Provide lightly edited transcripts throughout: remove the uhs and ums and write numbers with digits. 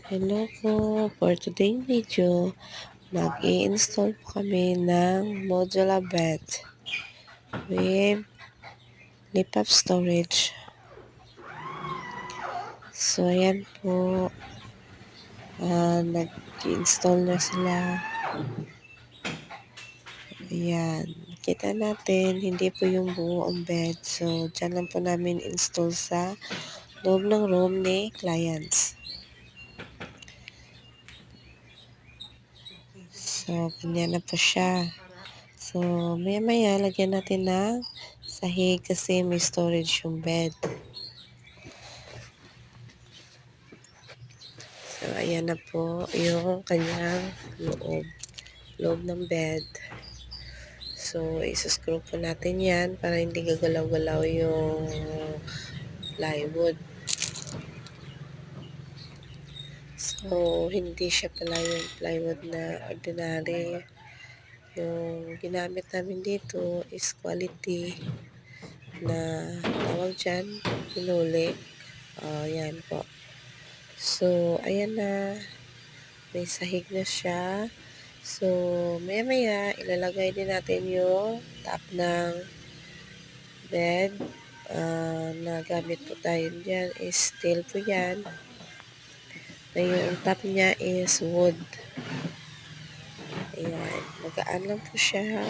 Hello po, for today's video, mag-i-install po kami ng modular bed with lift-up storage. So, ayan po, nag-i-install na sila. Ayan, kita natin, hindi po yung buo ang bed. So, dyan lang po namin install sa loob ng room ni clients. So, ganyan na po siya. So, maya-maya, lagyan natin ng sahig kasi may storage yung bed. So, ayan na po yung kanyang loob ng bed. So, isa-screw po natin yan para hindi gagalaw-galaw yung plywood. So, hindi siya pala yung plywood na ordinary. Yung ginamit namin dito is quality na tawag dyan, pinuli. Yan po. So, ayan na. May sahig na siya. So, maya-maya, ilalagay din natin yung top ng bed. Na gamit po tayo dyan is steel po yan. Na yung top niya is wood. Ayan. Magaan lang po siya.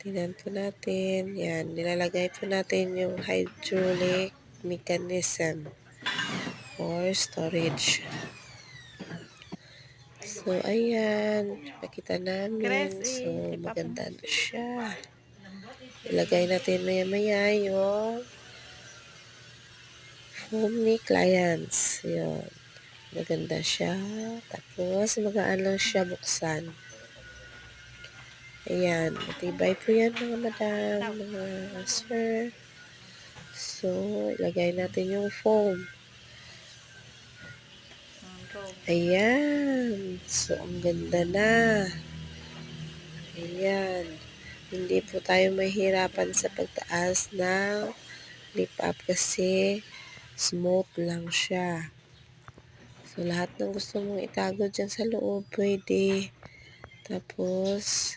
Tingnan po natin. Yan. Nilalagay po natin yung hydraulic mechanism for storage. So, ayan. Pakita namin. So, maganda na siya. Ilagay natin maya-maya yung foam ni clients. Yun. Maganda siya. Tapos, magaan lang siya buksan. Ayan. Matibay po yan mga madam, mga sir. So, ilagay natin yung foam. Ayan. So, ang ganda na. Ayan. Hindi po tayo mahirapan sa pagtaas ng lift up kasi smooth lang siya. So, lahat ng gusto mong itago dyan sa loob, pwede. Tapos,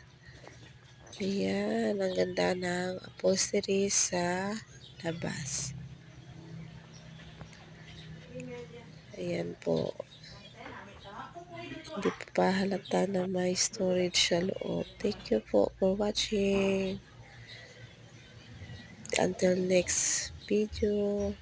ayan, ang ganda ng upholstery sa labas. Ayan po. Hindi po pa halata na may storage sa loob. Thank you po for watching. Until next video.